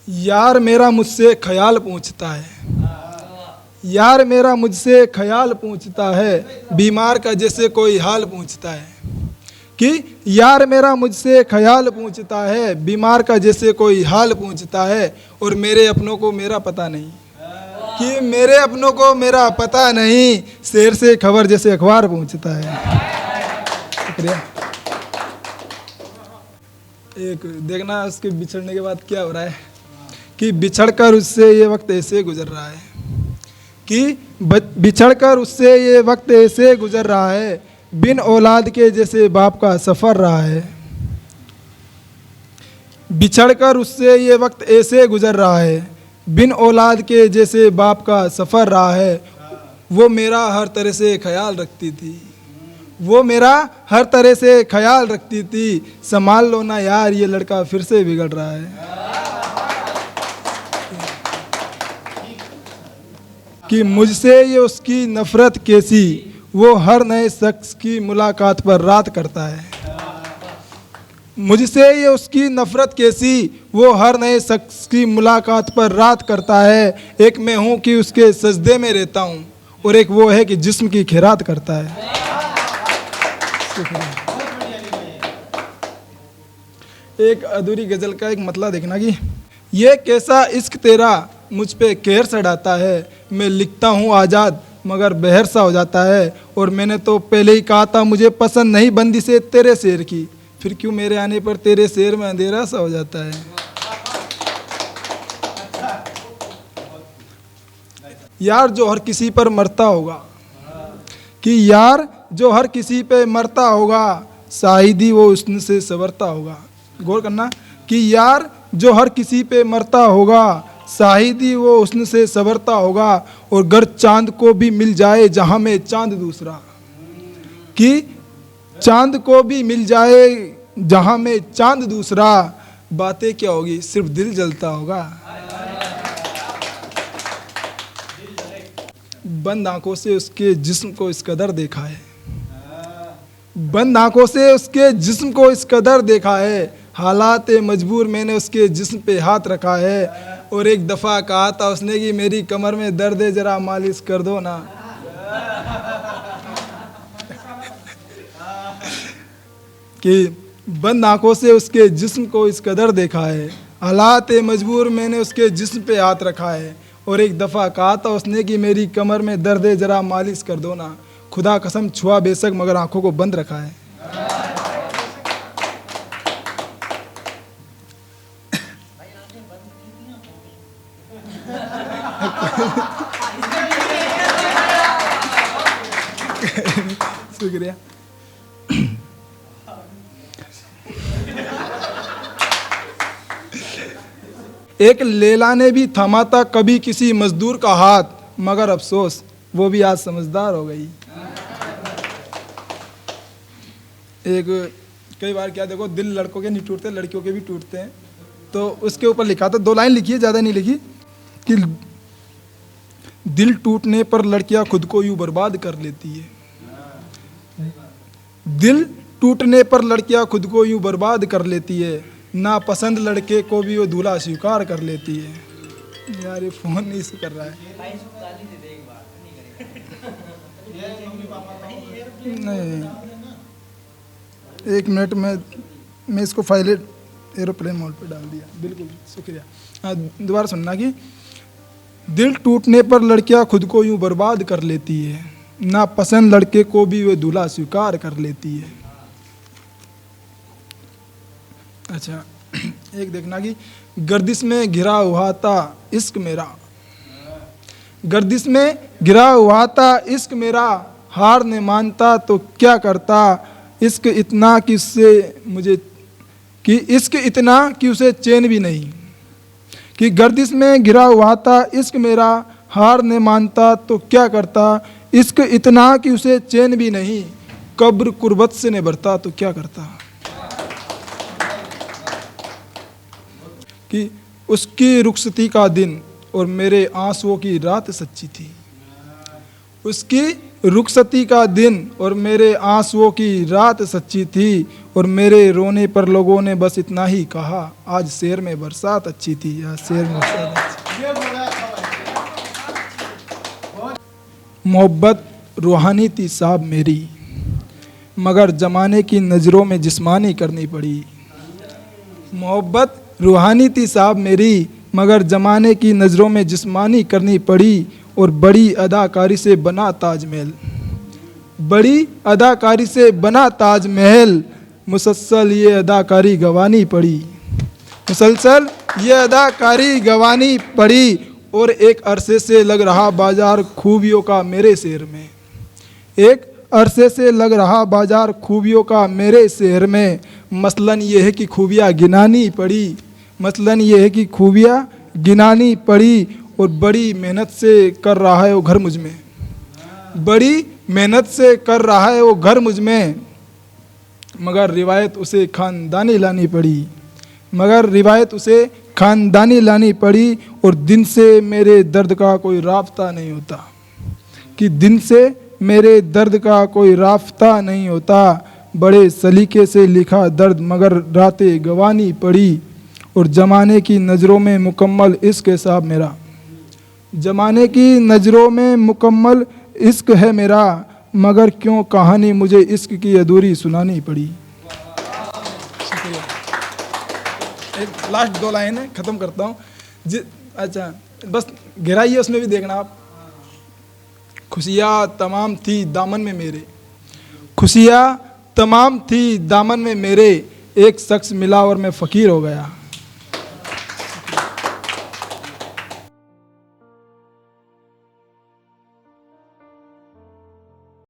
यार मेरा मुझसे ख्याल पूछता है, यार मेरा मुझसे ख्याल पूछता है, बीमार का जैसे कोई हाल पूछता है। कि यार मेरा मुझसे ख्याल पूछता है, बीमार का जैसे कोई हाल पूछता है, और मेरे अपनों को मेरा पता नहीं। कि मेरे अपनों को मेरा पता नहीं, शेर से खबर जैसे अखबार पूछता है। शुक्रिया। एक देखना उसके बिछड़ने के बाद क्या हो रहा है, कि बिछड़कर उससे ये वक्त ऐसे गुजर रहा है, कि बिछड़कर उससे ये वक्त ऐसे गुजर रहा है, बिन औलाद के जैसे बाप का सफ़र रहा है। बिछड़कर उससे ये वक्त ऐसे गुजर रहा है, बिन औलाद के जैसे बाप का सफ़र रहा है। वो मेरा हर तरह से ख्याल रखती थी, वो मेरा हर तरह से ख्याल रखती थी, संभाल लो ना यार ये लड़का फिर से बिगड़ रहा है। कि मुझसे ये उसकी नफ़रत कैसी, वो हर नए शख्स की मुलाकात पर रात करता है। मुझसे ये उसकी नफ़रत कैसी, वो हर नए शख्स की मुलाकात पर रात करता है। एक मैं हूँ कि उसके सजदे में रहता हूँ, और एक वो है कि जिस्म की खैरात करता है। एक अधूरी गज़ल का एक मतला देखना, कि ये कैसा इश्क तेरा मुझ पे कहर चढ़ाता है, मैं लिखता हूँ आज़ाद मगर बहर सा हो जाता है। और मैंने तो पहले ही कहा था मुझे पसंद नहीं बंदी से तेरे शेर की, फिर क्यों मेरे आने पर तेरे शेर में अंधेरा सा हो जाता है। यार जो हर किसी पर मरता होगा, कि यार जो हर किसी पे मरता होगा, शाहिदी वो हुस्न से संवरता होगा। गौर करना, कि यार जो हर किसी पे मरता होगा, शाहिदी वो हुस्न से संवरता होगा, और गर चांद को भी मिल जाए जहाँ में चांद दूसरा। कि चांद को भी मिल जाए जहाँ में चांद दूसरा, बातें क्या होगी सिर्फ दिल जलता होगा। बंद आंखों से उसके जिस्म को इस कदर देखा है, बंद आंखों से उसके जिस्म को इस कदर देखा है, हालात मजबूर मैंने उसके जिस्म पे हाथ रखा है। और एक दफ़ा कहा था उसने कि मेरी कमर में दर्द है जरा मालिश कर दो ना। कि बंद आंखों से उसके जिस्म को इस कदर देखा है, हालात मजबूर मैंने उसके जिस्म पे हाथ रखा है। और एक दफ़ा कहा था उसने कि मेरी कमर में दर्द है जरा मालिश कर दो ना। खुदा कसम छुआ बेशक मगर आंखों को बंद रखा है। शुक्रिया। एक लैला ने भी थामा था कभी किसी मजदूर का हाथ, मगर अफसोस वो भी आज समझदार हो गई। एक कई बार क्या देखो, दिल लड़कों के नहीं टूटते लड़कियों के भी टूटते हैं। तो उसके ऊपर लिखा था, 2 लाइन लिखी है, ज़्यादा नहीं लिखी, कि दिल टूटने पर लड़कियां खुद को यूं बर्बाद कर लेती है। दिल टूटने पर लड़कियां खुद को यूं बर्बाद कर लेती है, ना पसंद लड़के को भी वो दूल्हा स्वीकार कर लेती है। यार ये फ़ोन नहीं से कर रहा है। नहीं, 1 मिनट में मैं इसको फाइल एरोप्लेन मोड पे डाल दिया। बिल्कुल शुक्रिया। हाँ, दोबारा सुनना, कि दिल टूटने पर लड़कियां खुद को यूं बर्बाद कर लेती है, ना पसंद लड़के को भी वो दूल्हा स्वीकार कर लेती है। अच्छा, एक देखना, कि गर्दिश में घिरा हुआ था इश्क मेरा, गर्दिश में घिरा हुआ था इश्क मेरा, हार न मानता तो क्या करता, इश्क इतना कि उससे मुझे, कि इश्क इतना कि उसे चैन भी नहीं। कि गर्दिश में घिरा हुआ था इश्क मेरा, हार न मानता तो क्या करता, इश्क इतना कि उसे चैन भी नहीं, कब्र कुर्बत से न भरता तो क्या करता। कि उसकी रुखसती का दिन और मेरे आंसुओं की रात सच्ची थी, उसकी रुखसती का दिन और मेरे आंसुओं की रात सच्ची थी, और मेरे रोने पर लोगों ने बस इतना ही कहा, आज शेर में बरसात अच्छी थी, आज शेर में बरसात अच्छी। मोहब्बत रूहानी थी साहब मेरी, मगर ज़माने की नज़रों में जिस्मानी करनी पड़ी। मोहब्बत रूहानी थी साहब मेरी, मगर ज़माने की नज़रों में जिस्मानी करनी पड़ी, और बड़ी अदाकारी से बना ताजमहल, बड़ी अदाकारी से बना ताजमहल, मुसलसल ये अदाकारी गंवानी पड़ी, मुसलसल ये अदाकारी गंवानी पड़ी। और एक अरसे से लग रहा बाजार खूबियों का मेरे शहर में, एक अरसे से लग रहा बाजार खूबियों का मेरे शहर में, मसलन ये है कि खूबियाँ गिनानी पड़ी, मसलन ये है कि खूबियाँ गिनानी पड़ी, और बड़ी मेहनत से कर रहा है वो घर मुझ में, बड़ी मेहनत से कर रहा है वो घर मुझ में, मगर रिवायत उसे ख़ानदानी लानी पड़ी, मगर रिवायत उसे ख़ानदानी लानी पड़ी। और दिन से मेरे दर्द का कोई राब्ता नहीं होता, कि दिन से मेरे दर्द का कोई राब्ता नहीं होता, बड़े सलीके से लिखा दर्द मगर रातें गंवानी पड़ी, और ज़माने की नज़रों में मुकम्मल इश्क है साहब मेरा, ज़माने की नज़रों में मुकम्मल इश्क है मेरा, मगर क्यों कहानी मुझे इश्क की अधूरी सुनानी पड़ी। एक लास्ट 2 लाइन है, ख़त्म करता हूँ। अच्छा बस गहराई है उसमें भी देखना आप। खुशियाँ तमाम थी दामन में मेरे, खुशियाँ तमाम थी दामन में मेरे, एक शख्स मिला और मैं फ़कीर हो गया।